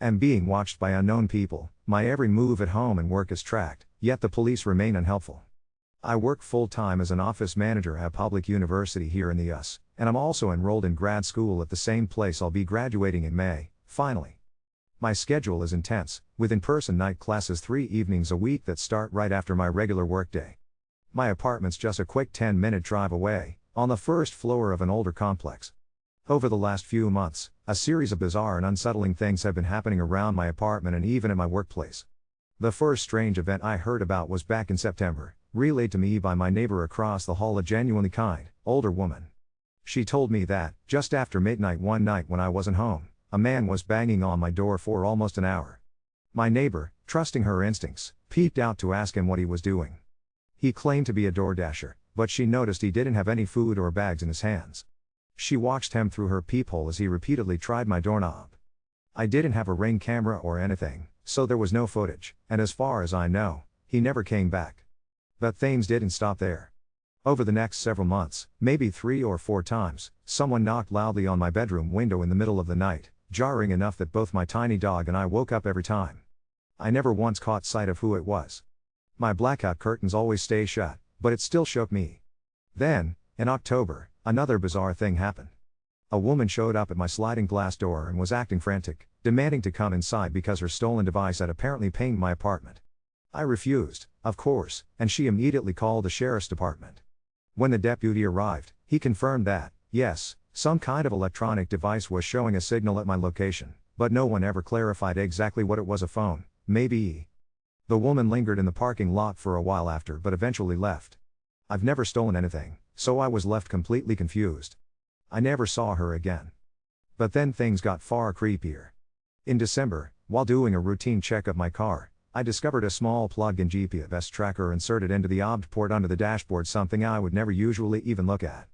Am being watched by unknown people, my every move at home and work is tracked, yet the police remain unhelpful. I work full-time as an office manager at a public university here in the US, and I'm also enrolled in grad school at the same place. I'll be graduating in May, finally. My schedule is intense, with in-person night classes 3 evenings a week that start right after my regular workday. My apartment's just a quick 10-minute drive away, on the first floor of an older complex. Over the last few months, a series of bizarre and unsettling things have been happening around my apartment and even at my workplace. The first strange event I heard about was back in September, relayed to me by my neighbor across the hall, a genuinely kind, older woman. She told me that, just after midnight one night when I wasn't home, a man was banging on my door for almost an hour. My neighbor, trusting her instincts, peeped out to ask him what he was doing. He claimed to be a DoorDasher, but she noticed he didn't have any food or bags in his hands. She watched him through her peephole as he repeatedly tried my doorknob. I didn't have a Ring camera or anything, so there was no footage, and as far as I know, he never came back. But things didn't stop there. Over the next several months, maybe 3 or 4 times, someone knocked loudly on my bedroom window in the middle of the night, jarring enough that both my tiny dog and I woke up every time. I never once caught sight of who it was. My blackout curtains always stay shut, but it still shook me. Then, in October, another bizarre thing happened. A woman showed up at my sliding glass door and was acting frantic, demanding to come inside because her stolen device had apparently pinged my apartment. I refused, of course, and she immediately called the sheriff's department. When the deputy arrived, he confirmed that, yes, some kind of electronic device was showing a signal at my location, but no one ever clarified exactly what it was. A phone, maybe. The woman lingered in the parking lot for a while after but eventually left. I've never stolen anything, so I was left completely confused. I never saw her again. But then things got far creepier. In December, while doing a routine check of my car, I discovered a small plug-in GPS tracker inserted into the OBD port under the dashboard, something I would never usually even look at.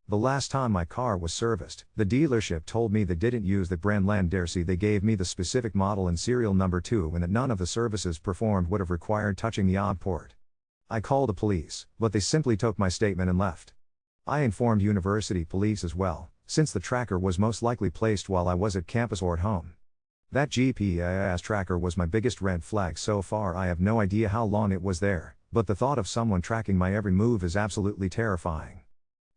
The last time my car was serviced, the dealership told me they didn't use the brand Landersi. They gave me the specific model and serial number too, and that none of the services performed would have required touching the OBD port. I called the police, but they simply took my statement and left. I informed university police as well, since the tracker was most likely placed while I was at campus or at home. That GPS tracker was my biggest red flag so far. I have no idea how long it was there, but the thought of someone tracking my every move is absolutely terrifying.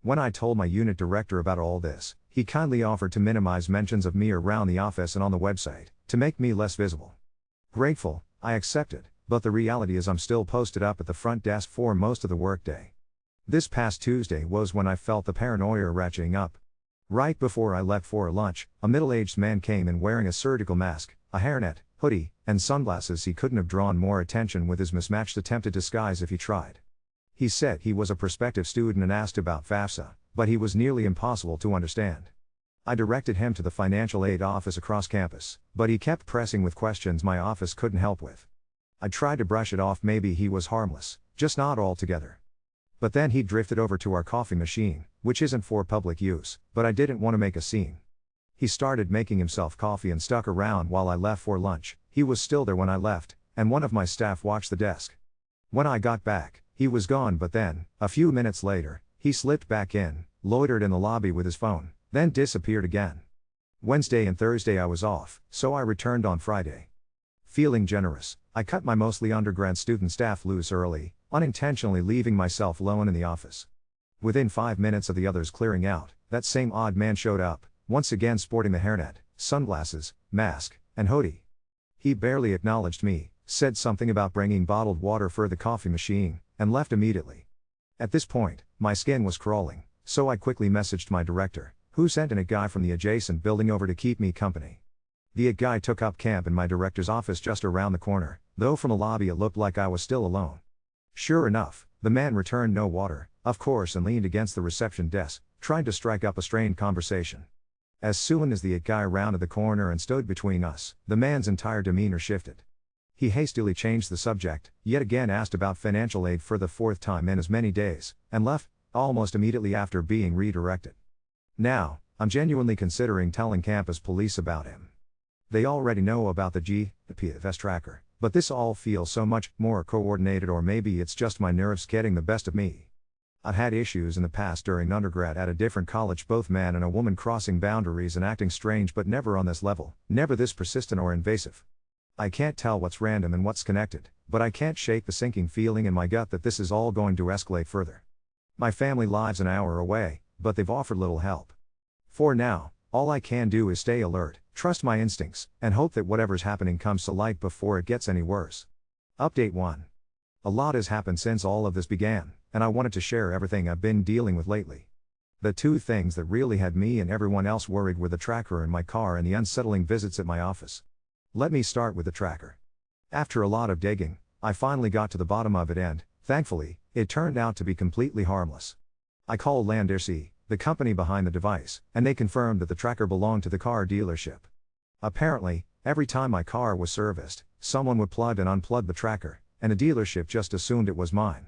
When I told my unit director about all this, he kindly offered to minimize mentions of me around the office and on the website, to make me less visible. Grateful, I accepted, but the reality is I'm still posted up at the front desk for most of the workday. This past Tuesday was when I felt the paranoia ratcheting up. Right before I left for lunch, a middle-aged man came in wearing a surgical mask, a hairnet, hoodie, and sunglasses. He couldn't have drawn more attention with his mismatched attempted disguise if he tried. He said he was a prospective student and asked about FAFSA, but he was nearly impossible to understand. I directed him to the financial aid office across campus, but he kept pressing with questions my office couldn't help with. I tried to brush it off, maybe he was harmless, just not altogether. But then he drifted over to our coffee machine, which isn't for public use, but I didn't want to make a scene. He started making himself coffee and stuck around while I left for lunch. He was still there when I left, and one of my staff watched the desk. When I got back, he was gone, but then, a few minutes later, he slipped back in, loitered in the lobby with his phone, then disappeared again. Wednesday and Thursday I was off, so I returned on Friday. Feeling generous, I cut my mostly undergrad student staff loose early, unintentionally leaving myself alone in the office. Within 5 minutes of the others clearing out, that same odd man showed up, once again sporting the hairnet, sunglasses, mask, and hoodie. He barely acknowledged me, said something about bringing bottled water for the coffee machine, and left immediately. At this point, my skin was crawling, so I quickly messaged my director, who sent in a guy from the adjacent building over to keep me company. The guy took up camp in my director's office just around the corner, though from the lobby it looked like I was still alone. Sure enough, the man returned no water, of course, and leaned against the reception desk, trying to strike up a strained conversation. As soon as the guy rounded the corner and stood between us, the man's entire demeanor shifted. He hastily changed the subject, yet again asked about financial aid for the 4th time in as many days, and left, almost immediately after being redirected. Now, I'm genuinely considering telling campus police about him. They already know about the GPS tracker, but this all feels so much more coordinated, or maybe it's just my nerves getting the best of me. I'd had issues in the past during undergrad at a different college, both man and a woman crossing boundaries and acting strange, but never on this level, never this persistent or invasive. I can't tell what's random and what's connected, but I can't shake the sinking feeling in my gut that this is all going to escalate further. My family lives an hour away, but they've offered little help. For now, all I can do is stay alert, trust my instincts, and hope that whatever's happening comes to light before it gets any worse. Update 1. A lot has happened since all of this began, and I wanted to share everything I've been dealing with lately. The two things that really had me and everyone else worried were the tracker in my car and the unsettling visits at my office. Let me start with the tracker. After a lot of digging, I finally got to the bottom of it and, thankfully, it turned out to be completely harmless. I called Unhelpful, the company behind the device, and they confirmed that the tracker belonged to the car dealership. Apparently, every time my car was serviced, someone would plug and unplug the tracker, and the dealership just assumed it was mine.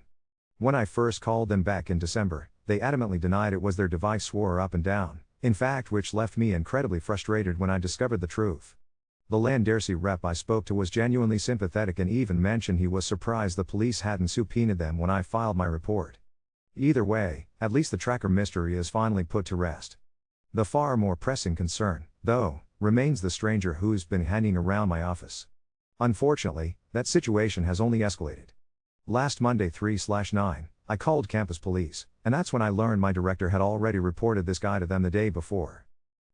When I first called them back in December, they adamantly denied it was their device, swore up and down, in fact, which left me incredibly frustrated when I discovered the truth. The Unhelpful rep I spoke to was genuinely sympathetic and even mentioned he was surprised the police hadn't subpoenaed them when I filed my report. Either way, at least the tracker mystery is finally put to rest. The far more pressing concern, though, remains the stranger who's been hanging around my office. Unfortunately, that situation has only escalated. Last Monday 3/9, I called campus police, and that's when I learned my director had already reported this guy to them the day before.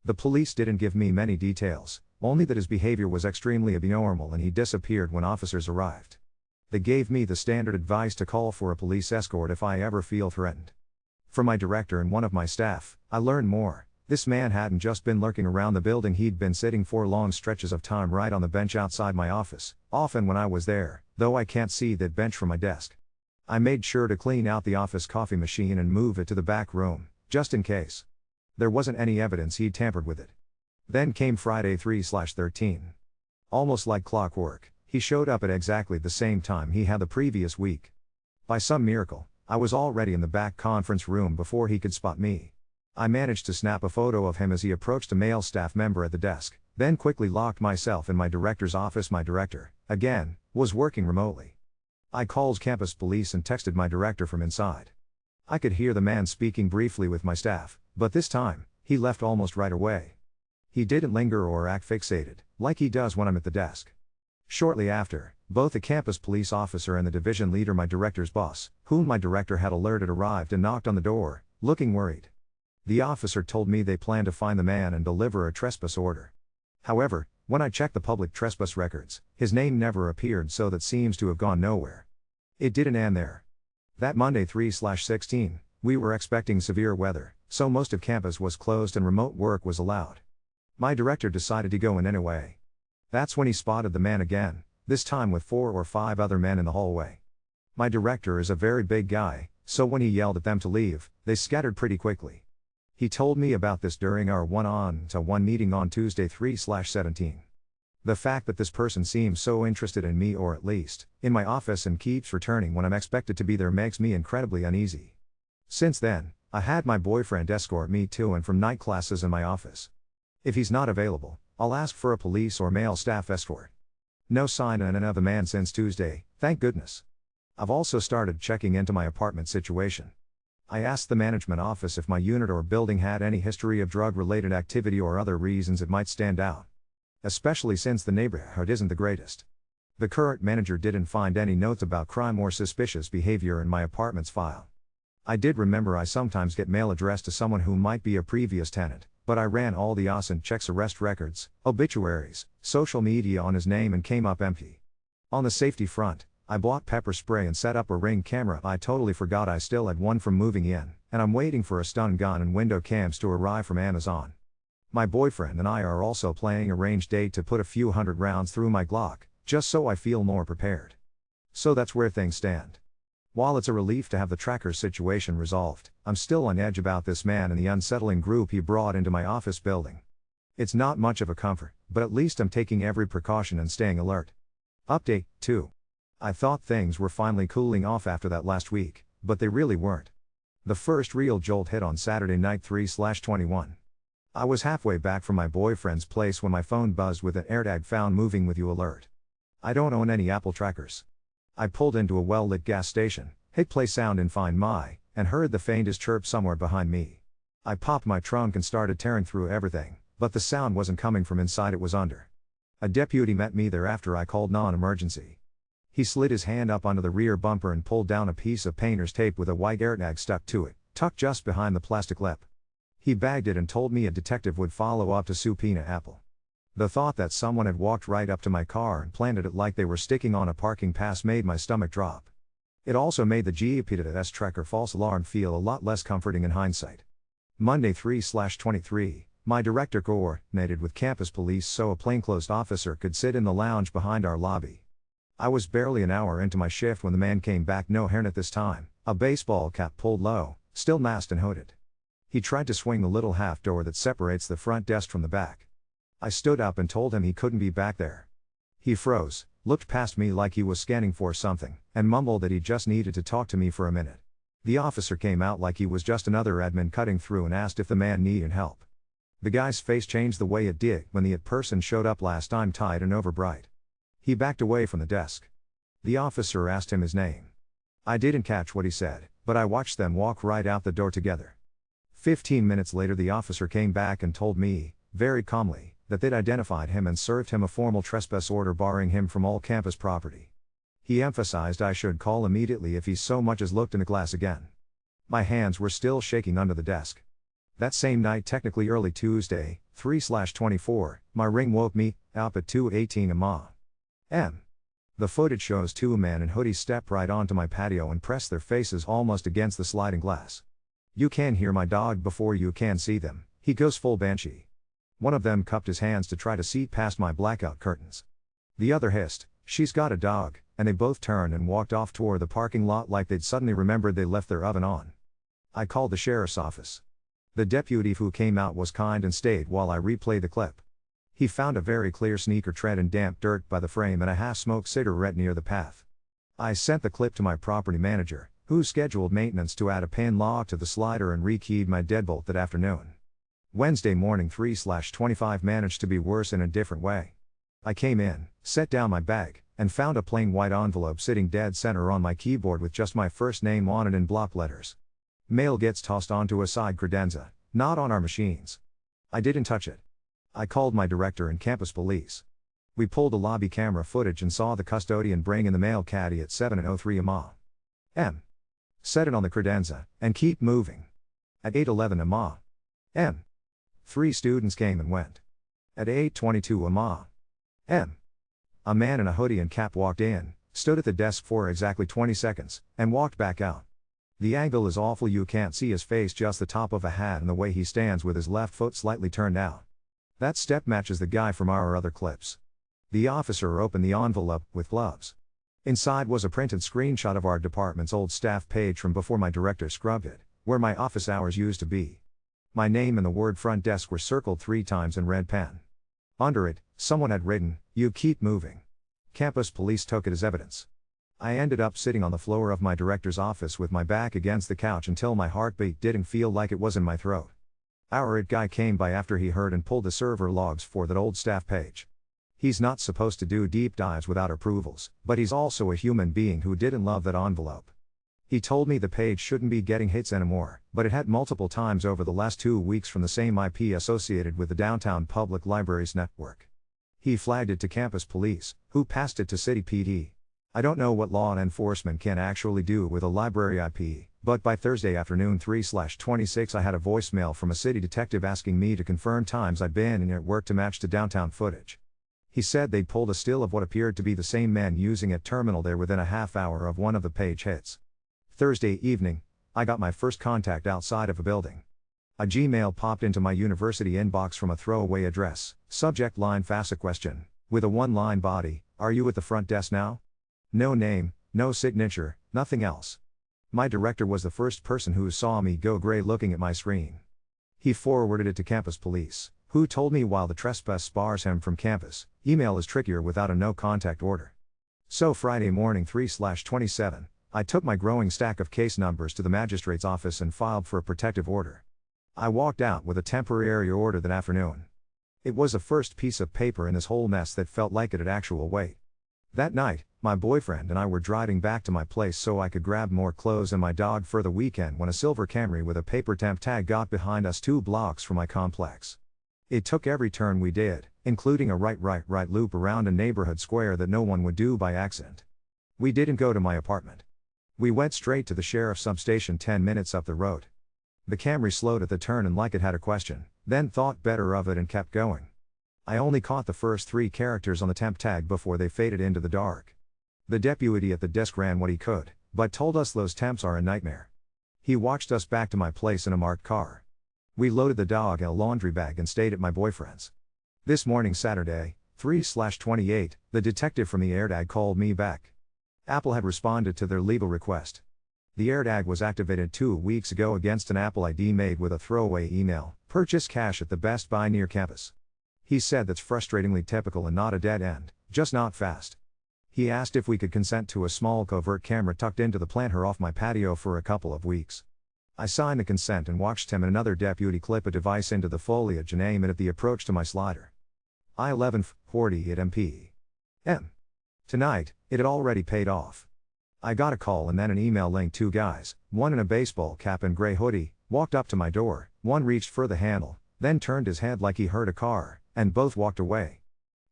The police didn't give me many details, only that his behavior was extremely abnormal and he disappeared when officers arrived. They gave me the standard advice to call for a police escort if I ever feel threatened. From my director and one of my staff, I learned more. This man hadn't just been lurking around the building, he'd been sitting for long stretches of time right on the bench outside my office, often when I was there, though I can't see that bench from my desk. I made sure to clean out the office coffee machine and move it to the back room, just in case. There wasn't any evidence he'd tampered with it. Then came Friday 3/13. Almost like clockwork, he showed up at exactly the same time he had the previous week. By some miracle, I was already in the back conference room before he could spot me. I managed to snap a photo of him as he approached a male staff member at the desk, then quickly locked myself in my director's office. My director, again, was working remotely. I called campus police and texted my director from inside. I could hear the man speaking briefly with my staff, but this time, he left almost right away. He didn't linger or act fixated, like he does when I'm at the desk. Shortly after, both the campus police officer and the division leader, my director's boss, whom my director had alerted, arrived and knocked on the door, looking worried. The officer told me they planned to find the man and deliver a trespass order. However, when I checked the public trespass records, his name never appeared, so that seems to have gone nowhere. It didn't end there. That Monday 3/16, we were expecting severe weather, so most of campus was closed and remote work was allowed. My director decided to go in anyway. That's when he spotted the man again, this time with 4 or 5 other men in the hallway. My director is a very big guy, so when he yelled at them to leave, they scattered pretty quickly. He told me about this during our one-on-one meeting on Tuesday 3/17. The fact that this person seems so interested in me, or at least, in my office, and keeps returning when I'm expected to be there, makes me incredibly uneasy. Since then, I had my boyfriend escort me to and from night classes in my office. If he's not available, I'll ask for a police or male staff escort. No sign of the man since Tuesday, thank goodness. I've also started checking into my apartment situation. I asked the management office if my unit or building had any history of drug-related activity or other reasons it might stand out. Especially since the neighborhood isn't the greatest. The current manager didn't find any notes about crime or suspicious behavior in my apartment's file. I did remember I sometimes get mail addressed to someone who might be a previous tenant, but I ran all the OSINT checks, arrest records, obituaries, social media on his name, and came up empty. On the safety front, I bought pepper spray and set up a Ring camera. I totally forgot I still had one from moving in, and I'm waiting for a stun gun and window cams to arrive from Amazon. My boyfriend and I are also planning a range date to put a few hundred rounds through my Glock, just so I feel more prepared. So that's where things stand. While it's a relief to have the tracker situation resolved, I'm still on edge about this man and the unsettling group he brought into my office building. It's not much of a comfort, but at least I'm taking every precaution and staying alert. Update 2. I thought things were finally cooling off after that last week, but they really weren't. The first real jolt hit on Saturday night 3/21. I was halfway back from my boyfriend's place when my phone buzzed with an AirTag found moving with you alert. I don't own any Apple trackers. I pulled into a well-lit gas station, hit play sound in Find My, and heard the faintest chirp somewhere behind me. I popped my trunk and started tearing through everything, but the sound wasn't coming from inside, it was under. A deputy met me there after I called non-emergency. He slid his hand up onto the rear bumper and pulled down a piece of painter's tape with a white AirTag stuck to it, tucked just behind the plastic lip. He bagged it and told me a detective would follow up to subpoena Apple. The thought that someone had walked right up to my car and planted it like they were sticking on a parking pass made my stomach drop. It also made the GPS tracker false alarm feel a lot less comforting in hindsight. Monday 3/23, my director coordinated with campus police so a plainclothes officer could sit in the lounge behind our lobby. I was barely an hour into my shift when the man came back, no hairnet this time, a baseball cap pulled low, still masked and hooded. He tried to swing the little half door that separates the front desk from the back. I stood up and told him he couldn't be back there. He froze, looked past me like he was scanning for something, and mumbled that he just needed to talk to me for a minute. The officer came out like he was just another admin cutting through and asked if the man needed help. The guy's face changed the way it did when the person showed up last time, tied and overbright. He backed away from the desk. The officer asked him his name. I didn't catch what he said, but I watched them walk right out the door together. 15 minutes later the officer came back and told me, very calmly, that they'd identified him and served him a formal trespass order barring him from all campus property. He emphasized I should call immediately if he so much as looked in the glass again. My hands were still shaking under the desk. That same night, technically early Tuesday, 3/24, my ring woke me up at 2:18 am. The footage shows two men in hoodies step right onto my patio and press their faces almost against the sliding glass. You can hear my dog before you can see them, he goes full banshee. One of them cupped his hands to try to see past my blackout curtains. The other hissed, "She's got a dog," and they both turned and walked off toward the parking lot like they'd suddenly remembered they left their oven on. I called the sheriff's office. The deputy who came out was kind and stayed while I replayed the clip. He found a very clear sneaker tread in damp dirt by the frame and a half-smoked cigarette near the path. I sent the clip to my property manager, who scheduled maintenance to add a pin lock to the slider and rekeyed my deadbolt that afternoon. Wednesday morning 3/25 managed to be worse in a different way. I came in, set down my bag, and found a plain white envelope sitting dead center on my keyboard with just my first name on it in block letters. Mail gets tossed onto a side credenza, not on our machines. I didn't touch it. I called my director and campus police. We pulled the lobby camera footage and saw the custodian bring in the mail caddy at 7:03 am. Set it on the credenza, and keep moving. At 8:11 am. 3 students came and went. At 8:22 am. A man in a hoodie and cap walked in, stood at the desk for exactly 20 seconds, and walked back out. The angle is awful, you can't see his face, just the top of a hat and the way he stands with his left foot slightly turned out. That step matches the guy from our other clips. The officer opened the envelope with gloves. Inside was a printed screenshot of our department's old staff page from before my director scrubbed it, where my office hours used to be. My name and the word front desk were circled 3 times in red pen. Under it, someone had written, "You keep moving." Campus police took it as evidence. I ended up sitting on the floor of my director's office with my back against the couch until my heartbeat didn't feel like it was in my throat. Our IT guy came by after he heard and pulled the server logs for that old staff page. He's not supposed to do deep dives without approvals, but he's also a human being who didn't love that envelope. He told me the page shouldn't be getting hits anymore, but it had multiple times over the last 2 weeks from the same IP associated with the downtown public libraries network. He flagged it to campus police, who passed it to city PD. I don't know what law enforcement can actually do with a library IP, but by Thursday afternoon 3/26 I had a voicemail from a city detective asking me to confirm times I'd been in at work to match to downtown footage. He said they'd pulled a still of what appeared to be the same man using a terminal there within a half hour of one of the page hits. Thursday evening, I got my first contact outside of a building. A Gmail popped into my university inbox from a throwaway address, subject line FAFSA question, with a 1-line body, "Are you at the front desk now?" No name, no signature, nothing else. My director was the first person who saw me go gray looking at my screen. He forwarded it to campus police, who told me while the trespass bars him from campus, email is trickier without a no-contact order. So Friday morning 3/27, I took my growing stack of case numbers to the magistrate's office and filed for a protective order. I walked out with a temporary order that afternoon. It was the first piece of paper in this whole mess that felt like it had actual weight. That night, My boyfriend and I were driving back to my place so I could grab more clothes and my dog for the weekend when a silver Camry with a paper temp tag got behind us 2 blocks from my complex. It took every turn we did, including a right loop around a neighborhood square that no one would do by accident. We didn't go to my apartment. We went straight to the sheriff's substation 10 minutes up the road. The Camry slowed at the turn and like it had a question, then thought better of it and kept going. I only caught the first 3 characters on the temp tag before they faded into the dark. The deputy at the desk ran what he could, but told us those temps are a nightmare. He watched us back to my place in a marked car. We loaded the dog in a laundry bag and stayed at my boyfriend's. This morning Saturday, 3/28, the detective from the AirTag called me back. Apple had responded to their legal request. The AirTag was activated 2 weeks ago against an Apple ID made with a throwaway email, purchase cash at the Best Buy near campus. He said that's frustratingly typical and not a dead end, just not fast. He asked if we could consent to a small covert camera tucked into the planter off my patio for a couple of weeks. I signed the consent and watched him and another deputy clip a device into the foliage and aim it at the approach to my slider. I-11-40 at MP.M. Tonight, it had already paid off. I got a call and then an email linked 2 guys, one in a baseball cap and gray hoodie, walked up to my door, one reached for the handle, then turned his head like he heard a car, and both walked away.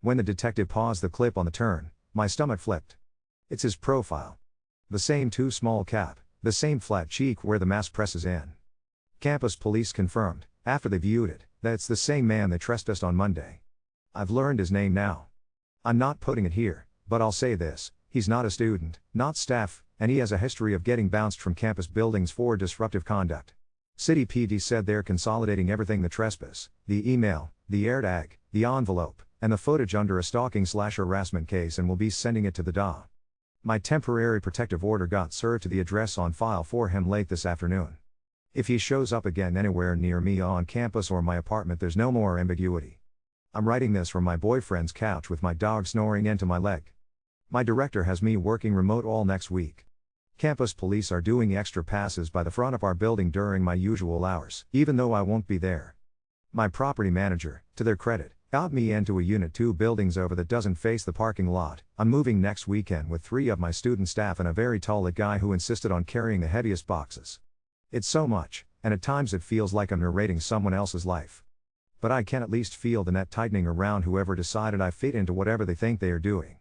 When the detective paused the clip on the turn, my stomach flipped. It's his profile. The same too small cap, the same flat cheek where the mask presses in. Campus police confirmed, after they viewed it, that it's the same man that trespassed on Monday. I've learned his name now. I'm not putting it here, but I'll say this, he's not a student, not staff, and he has a history of getting bounced from campus buildings for disruptive conduct. City PD said they're consolidating everything: the trespass, the email, the AirTag, the envelope, and the footage under a stalking/harassment case and will be sending it to the DA. My temporary protective order got served to the address on file for him late this afternoon. If he shows up again anywhere near me on campus or my apartment, there's no more ambiguity. I'm writing this from my boyfriend's couch with my dog snoring into my leg. My director has me working remote all next week. Campus police are doing extra passes by the front of our building during my usual hours, even though I won't be there. My property manager, to their credit, got me into a Unit 2 buildings over that doesn't face the parking lot. I'm moving next weekend with 3 of my student staff and a very tall guy who insisted on carrying the heaviest boxes. It's so much, and at times it feels like I'm narrating someone else's life. But I can at least feel the net tightening around whoever decided I fit into whatever they think they are doing.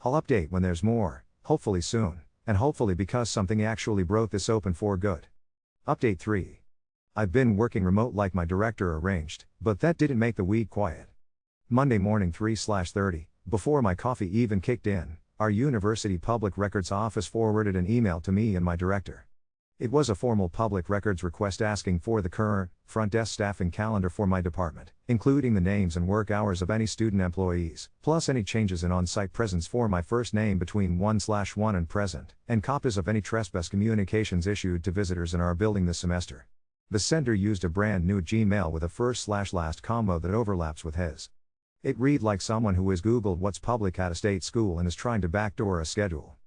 I'll update when there's more, hopefully soon, and hopefully because something actually broke this open for good. Update 3. I've been working remote like my director arranged, but that didn't make the week quiet. Monday morning 3/30, before my coffee even kicked in, our university public records office forwarded an email to me and my director. It was a formal public records request asking for the current, front desk staffing calendar for my department, including the names and work hours of any student employees, plus any changes in on-site presence for my first name between 1/1 and present, and copies of any trespass communications issued to visitors in our building this semester. The sender used a brand new Gmail with a first/last combo that overlaps with his. It read like someone who has Googled what's public at a state school and is trying to backdoor a schedule.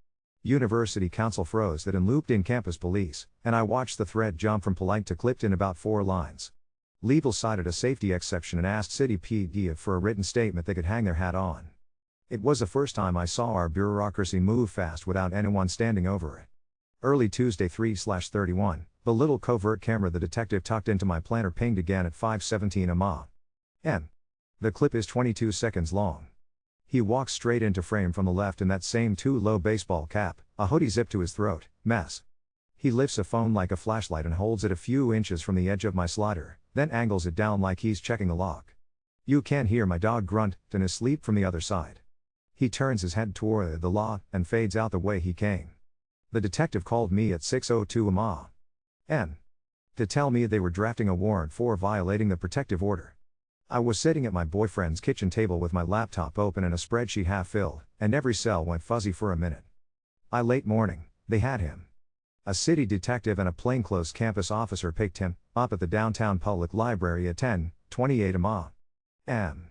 University counsel froze that and looped in campus police, and I watched the thread jump from polite to clipped in about 4 lines. Legal cited a safety exception and asked City PD for a written statement they could hang their hat on. It was the first time I saw our bureaucracy move fast without anyone standing over it. Early Tuesday 3/31, the little covert camera the detective tucked into my planter pinged again at 5:17 am. The clip is 22 seconds long. He walks straight into frame from the left in that same too low baseball cap, a hoodie zipped to his throat, mess. He lifts a phone like a flashlight and holds it a few inches from the edge of my slider, then angles it down like he's checking the lock. You can hear my dog grunt in his sleep from the other side. He turns his head toward the lot and fades out the way he came. The detective called me at 6:02 am. to tell me they were drafting a warrant for violating the protective order. I was sitting at my boyfriend's kitchen table with my laptop open and a spreadsheet half filled, and every cell went fuzzy for a minute. Late morning, they had him. A city detective and a plainclothes campus officer picked him up at the downtown public library at 10:28 am.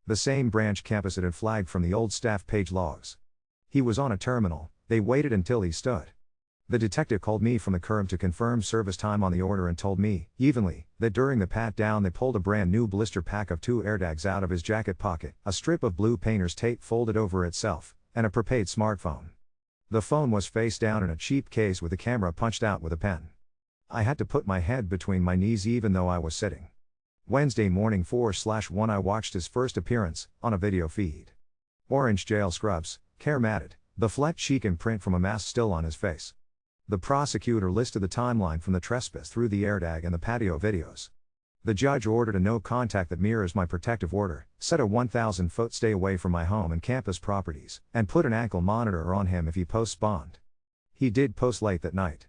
The same branch campus it had flagged from the old staff page logs. He was on a terminal. They waited until he stood. The detective called me from the curb to confirm service time on the order and told me, evenly, that during the pat-down they pulled a brand new blister pack of 2 AirTags out of his jacket pocket, a strip of blue painter's tape folded over itself, and a prepaid smartphone. The phone was face down in a cheap case with the camera punched out with a pen. I had to put my head between my knees even though I was sitting. Wednesday morning 4/1 I watched his first appearance, on a video feed. Orange jail scrubs, care matted, the flat cheek imprint from a mask still on his face. The prosecutor listed the timeline from the trespass through the AirTag and the patio videos. The judge ordered a no contact that mirrors my protective order, set a 1,000-foot stay away from my home and campus properties, and put an ankle monitor on him if he posts bond. He did post late that night.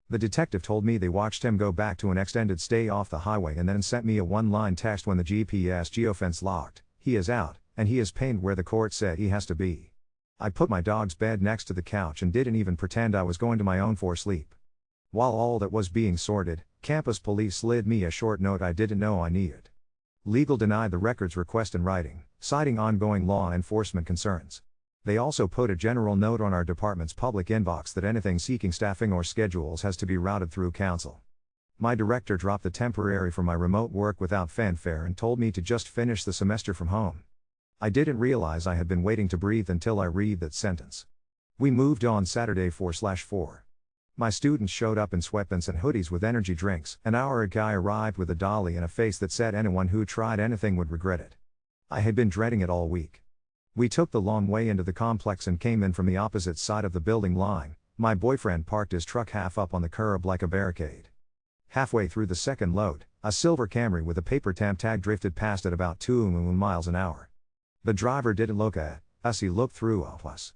The detective told me they watched him go back to an extended stay off the highway and then sent me a one-line text when the GPS geofence locked, "He is out, and he is pinned where the court said he has to be." I put my dog's bed next to the couch and didn't even pretend I was going to my own for sleep. While all that was being sorted, campus police slid me a short note I didn't know I needed. Legal denied the records request in writing, citing ongoing law enforcement concerns. They also put a general note on our department's public inbox that anything seeking staffing or schedules has to be routed through council. My director dropped the temporary for my remote work without fanfare and told me to just finish the semester from home. I didn't realize I had been waiting to breathe until I read that sentence. We moved on Saturday 4/4. My students showed up in sweatpants and hoodies with energy drinks, and our guy arrived with a dolly and a face that said anyone who tried anything would regret it. I had been dreading it all week. We took the long way into the complex and came in from the opposite side of the building line. My boyfriend parked his truck half up on the curb like a barricade. Halfway through the second load, a silver Camry with a paper temp tag drifted past at about 2 miles an hour. The driver didn't look at us, he looked through us.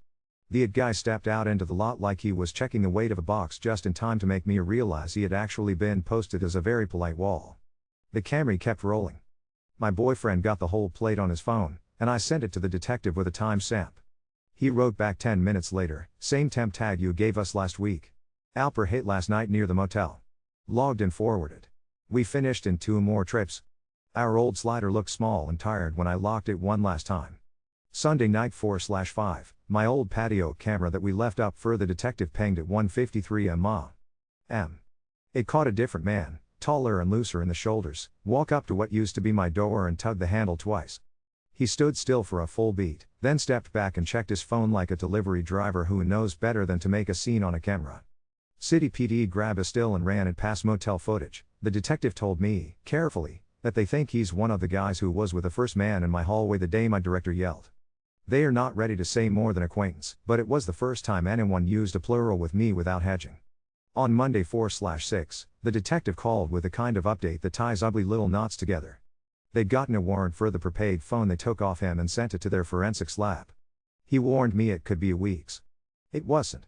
The guy stepped out into the lot like he was checking the weight of a box just in time to make me realize he had actually been posted as a very polite wall. The Camry kept rolling. My boyfriend got the whole plate on his phone, and I sent it to the detective with a timestamp. He wrote back 10 minutes later, "Same temp tag you gave us last week. Alper hit last night near the motel." Logged and forwarded. We finished in 2 more trips. Our old slider looked small and tired when I locked it one last time. Sunday night 4/5, my old patio camera that we left up for the detective pinged at 1:53 a.m. It caught a different man, taller and looser in the shoulders, walk up to what used to be my door and tug the handle twice. He stood still for a full beat, then stepped back and checked his phone like a delivery driver who knows better than to make a scene on a camera. City PD grabbed a still and ran it past motel footage. The detective told me, carefully, that they think he's one of the guys who was with the first man in my hallway the day my director yelled. They are not ready to say more than acquaintance, but it was the first time anyone used a plural with me without hedging. On Monday 4/6, the detective called with the kind of update that ties ugly little knots together. They'd gotten a warrant for the prepaid phone they took off him and sent it to their forensics lab. He warned me it could be weeks. It wasn't.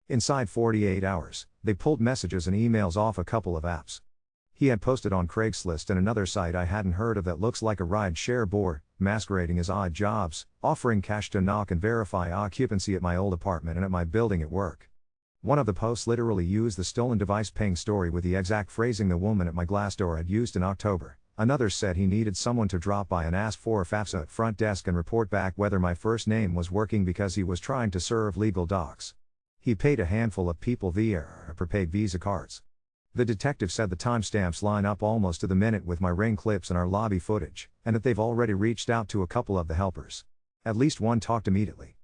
Inside 48 hours, they pulled messages and emails off a couple of apps. He had posted on Craigslist and another site I hadn't heard of that looks like a ride-share board, masquerading as odd jobs, offering cash to knock and verify occupancy at my old apartment and at my building at work. One of the posts literally used the stolen device ping story with the exact phrasing the woman at my glass door had used in October. Another said he needed someone to drop by and ask for a FAFSA at front desk and report back whether my first name was working because he was trying to serve legal docs. He paid a handful of people via prepaid Visa cards. The detective said the timestamps line up almost to the minute with my ring clips and our lobby footage, and that they've already reached out to a couple of the helpers. At least one talked immediately.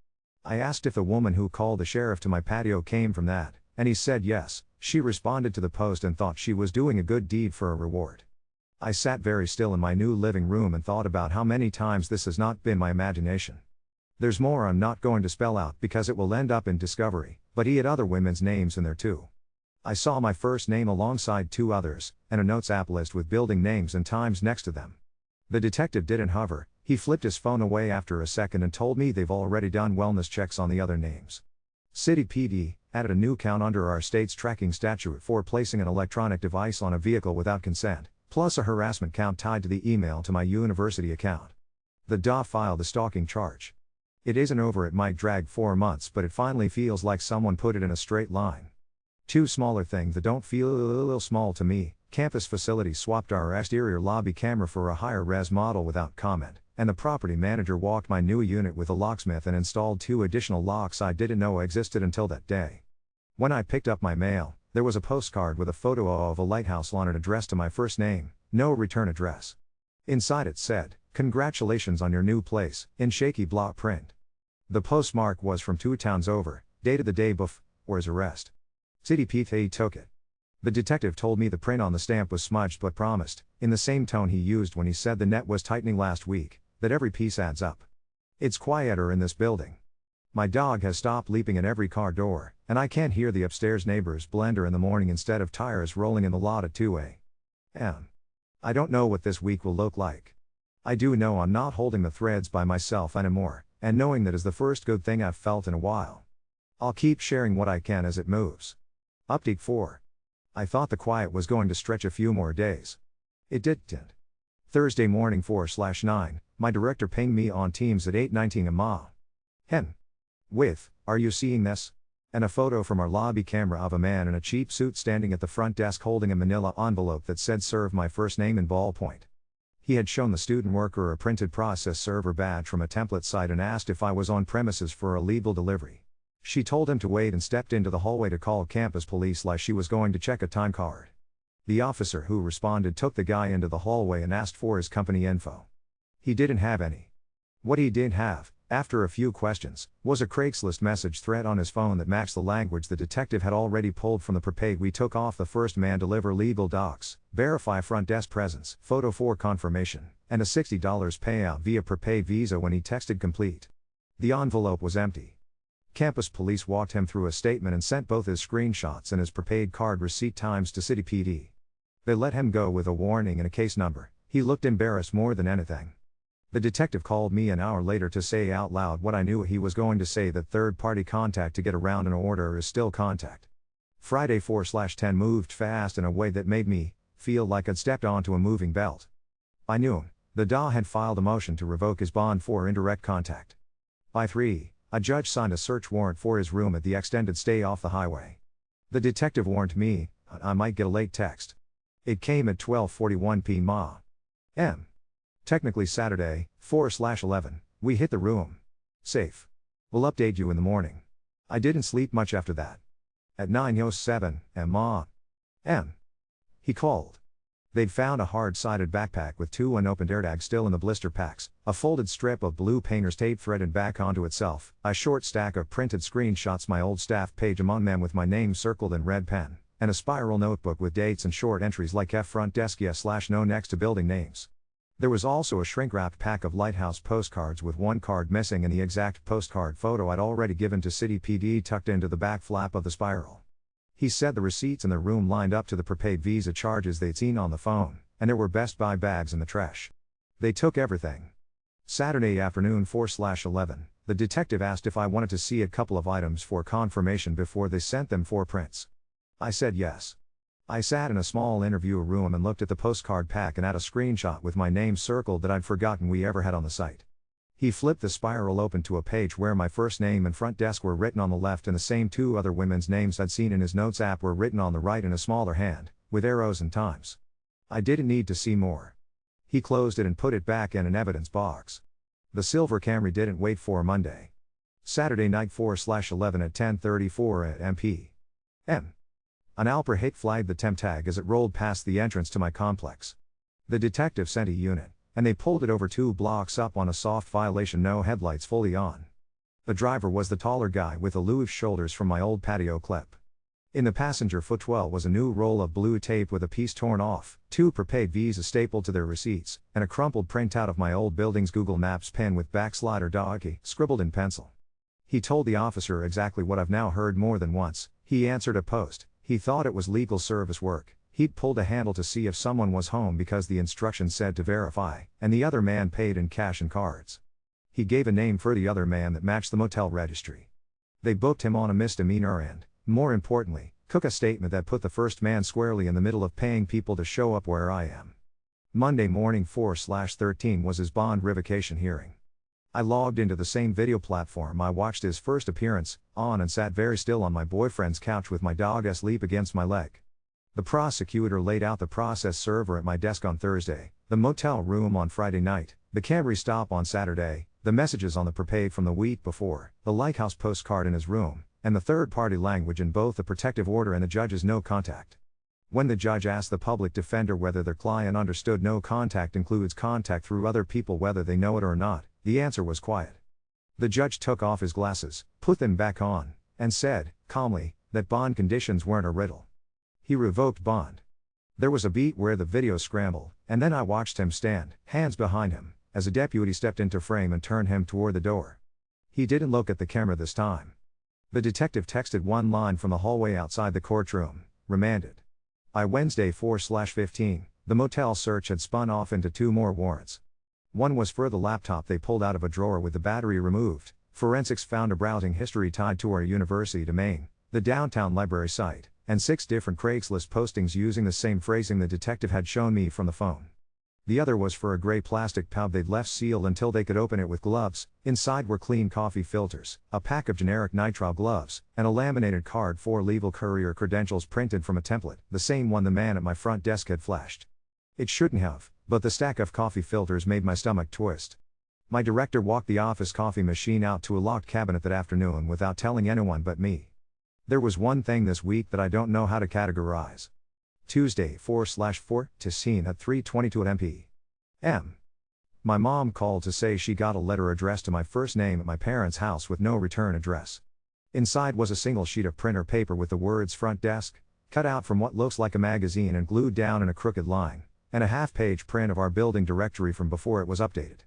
I asked if the woman who called the sheriff to my patio came from that, and he said yes. She responded to the post and thought she was doing a good deed for a reward. I sat very still in my new living room and thought about how many times this has not been my imagination. There's more I'm not going to spell out because it will end up in discovery, but he had other women's names in there too. I saw my first name alongside 2 others, and a notes app list with building names and times next to them. The detective didn't hover, he flipped his phone away after a second and told me they've already done wellness checks on the other names. City PD added a new count under our state's tracking statute for placing an electronic device on a vehicle without consent, plus a harassment count tied to the email to my university account. The DA filed the stalking charge. It isn't over, it might drag 4 months, but it finally feels like someone put it in a straight line. 2 smaller things that don't feel a little small to me. Campus facilities swapped our exterior lobby camera for a higher res model without comment, and the property manager walked my new unit with a locksmith and installed 2 additional locks I didn't know existed until that day. When I picked up my mail, there was a postcard with a photo of a lighthouse on it addressed to my first name, no return address. Inside it said, "Congratulations on your new place," in shaky block print. The postmark was from 2 towns over, dated the day before his arrest. City PT took it. The detective told me the print on the stamp was smudged but promised, in the same tone he used when he said the net was tightening last week, that every piece adds up. It's quieter in this building. My dog has stopped leaping at every car door, and I can't hear the upstairs neighbor's blender in the morning instead of tires rolling in the lot at 2 a.m. I don't know what this week will look like. I do know I'm not holding the threads by myself anymore, and knowing that is the first good thing I've felt in a while. I'll keep sharing what I can as it moves. Update 4. I thought the quiet was going to stretch a few more days. It didn't. Thursday morning 4/9, my director pinged me on Teams at 8:19 a.m. With, "Are you seeing this?" And a photo from our lobby camera of a man in a cheap suit standing at the front desk holding a manila envelope that said "Serve my first name" in ballpoint. He had shown the student worker a printed process server badge from a template site and asked if I was on premises for a legal delivery. She told him to wait and stepped into the hallway to call campus police like she was going to check a time card. The officer who responded took the guy into the hallway and asked for his company info. He didn't have any. What he did have, after a few questions, was a Craigslist message thread on his phone that matched the language the detective had already pulled from the prepaid we took off the first man: deliver legal docs, verify front desk presence, photo for confirmation, and a $60 payout via prepaid Visa when he texted complete. The envelope was empty. Campus police walked him through a statement and sent both his screenshots and his prepaid card receipt times to City PD. They let him go with a warning and a case number. He looked embarrassed more than anything. The detective called me an hour later to say out loud what I knew he was going to say, that third-party contact to get around an order is still contact. Friday 4/10 moved fast in a way that made me feel like I'd stepped onto a moving belt. By noon, the DA had filed a motion to revoke his bond for indirect contact. By 3, a judge signed a search warrant for his room at the extended stay off the highway. The detective warned me I might get a late text. It came at 12:41 p.m. Technically Saturday, 4/11, we hit the room. Safe. We'll update you in the morning. I didn't sleep much after that. At 9:07 m. He called. They'd found a hard-sided backpack with 2 unopened airtags still in the blister packs, a folded strip of blue painter's tape threaded back onto itself, a short stack of printed screenshots, my old staff page among them with my name circled in red pen, and a spiral notebook with dates and short entries like F front desk yes/no next to building names. There was also a shrink-wrapped pack of Lighthouse postcards with 1 card missing and the exact postcard photo I'd already given to City PD tucked into the back flap of the spiral. He said the receipts in the room lined up to the prepaid Visa charges they'd seen on the phone, and there were Best Buy bags in the trash. They took everything. Saturday afternoon 4/11, the detective asked if I wanted to see a couple of items for confirmation before they sent them for prints. I said yes. I sat in a small interview room and looked at the postcard pack and at a screenshot with my name circled that I'd forgotten we ever had on the site. He flipped the spiral open to a page where my first name and front desk were written on the left and the same 2 other women's names I'd seen in his notes app were written on the right in a smaller hand, with arrows and times. I didn't need to see more. He closed it and put it back in an evidence box. The silver Camry didn't wait for Monday. Saturday night 4/11 at 10:34 p.m. An Alper Hake flagged the temp tag as it rolled past the entrance to my complex. The detective sent a unit, and they pulled it over 2 blocks up on a soft violation, no headlights fully on. The driver was the taller guy with the loose shoulders from my old patio clip. In the passenger footwell was a new roll of blue tape with a piece torn off, 2 prepaid Visa stapled to their receipts, and a crumpled printout of my old building's Google Maps pin with backslider doggy scribbled in pencil. He told the officer exactly what I've now heard more than once. He answered a post. He thought it was legal service work. He'd pulled a handle to see if someone was home because the instructions said to verify, and the other man paid in cash and cards. He gave a name for the other man that matched the motel registry. They booked him on a misdemeanor and, more importantly, took a statement that put the first man squarely in the middle of paying people to show up where I am. Monday morning 4/13 was his bond revocation hearing. I logged into the same video platform I watched his first appearance on and sat very still on my boyfriend's couch with my dog asleep against my leg. The prosecutor laid out the process server at my desk on Thursday, the motel room on Friday night, the Camry stop on Saturday, the messages on the prepaid from the week before, the Lighthouse postcard in his room, and the third-party language in both the protective order and the judge's no contact. When the judge asked the public defender whether their client understood no contact includes contact through other people whether they know it or not, the answer was quiet. The judge took off his glasses, put them back on, and said, calmly, that bond conditions weren't a riddle. He revoked bond. There was a beat where the video scrambled, and then I watched him stand, hands behind him, as a deputy stepped into frame and turned him toward the door. He didn't look at the camera this time. The detective texted one line from the hallway outside the courtroom, remanded. By Wednesday 4/15, the motel search had spun off into 2 more warrants. One was for the laptop they pulled out of a drawer with the battery removed. Forensics found a browsing history tied to our university domain, the downtown library site, and 6 different Craigslist postings using the same phrasing the detective had shown me from the phone. The other was for a gray plastic pouch they'd left sealed until they could open it with gloves. Inside were clean coffee filters, a pack of generic nitrile gloves, and a laminated card for legal courier credentials printed from a template, the same one the man at my front desk had flashed. It shouldn't have, but the stack of coffee filters made my stomach twist. My director walked the office coffee machine out to a locked cabinet that afternoon without telling anyone but me. There was one thing this week that I don't know how to categorize. Tuesday 4/4, to scene at 3:22 at m. My mom called to say she got a letter addressed to my first name at my parents' house with no return address. Inside was a single sheet of printer paper with the words front desk, cut out from what looks like a magazine and glued down in a crooked line, and a half-page print of our building directory from before it was updated.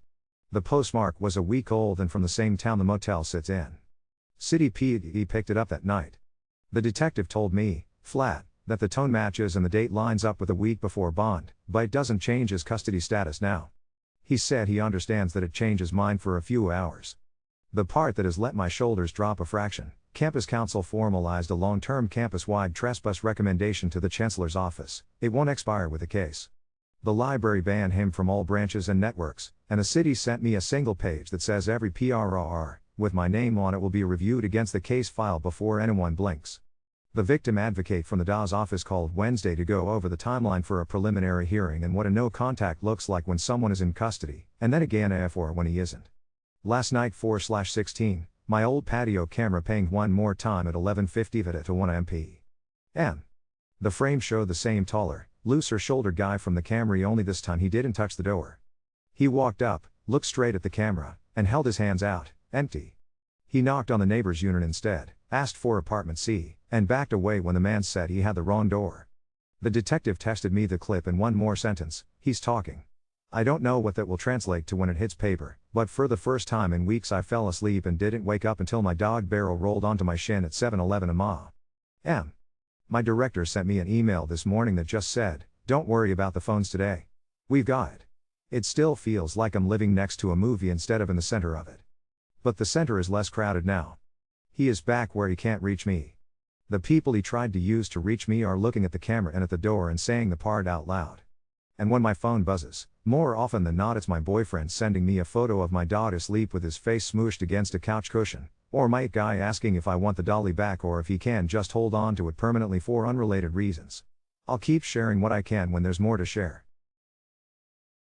The postmark was a week old and from the same town the motel sits in. City PD picked it up that night. The detective told me, flat, that the tone matches and the date lines up with a week before bond, but it doesn't change his custody status now. He said he understands that it changes mine for a few hours. The part that has let my shoulders drop a fraction, Campus Council formalized a long-term campus-wide trespass recommendation to the Chancellor's office. It won't expire with the case. The library banned him from all branches and networks, and the city sent me a single page that says every PRR, with my name on it, will be reviewed against the case file before anyone blinks. The victim advocate from the DA's office called Wednesday to go over the timeline for a preliminary hearing and what a no-contact looks like when someone is in custody, and then again for when he isn't. Last night 4/16, my old patio camera pinged one more time at 11:50 at 1 p.m. The frame showed the same taller, looser-shouldered guy from the Camry, only this time he didn't touch the door. He walked up, looked straight at the camera, and held his hands out, empty. He knocked on the neighbor's unit instead, asked for apartment C, and backed away when the man said he had the wrong door. The detective texted me the clip in one more sentence, he's talking. I don't know what that will translate to when it hits paper, but for the first time in weeks I fell asleep and didn't wake up until my dog barrel rolled onto my shin at 7-11 a.m. My director sent me an email this morning that just said, don't worry about the phones today. We've got it. It still feels like I'm living next to a movie instead of in the center of it. But the center is less crowded now. He is back where he can't reach me. The people he tried to use to reach me are looking at the camera and at the door and saying the part out loud. And when my phone buzzes, more often than not it's my boyfriend sending me a photo of my dog asleep with his face smooshed against a couch cushion, or my guy asking if I want the dolly back or if he can just hold on to it permanently for unrelated reasons. I'll keep sharing what I can when there's more to share.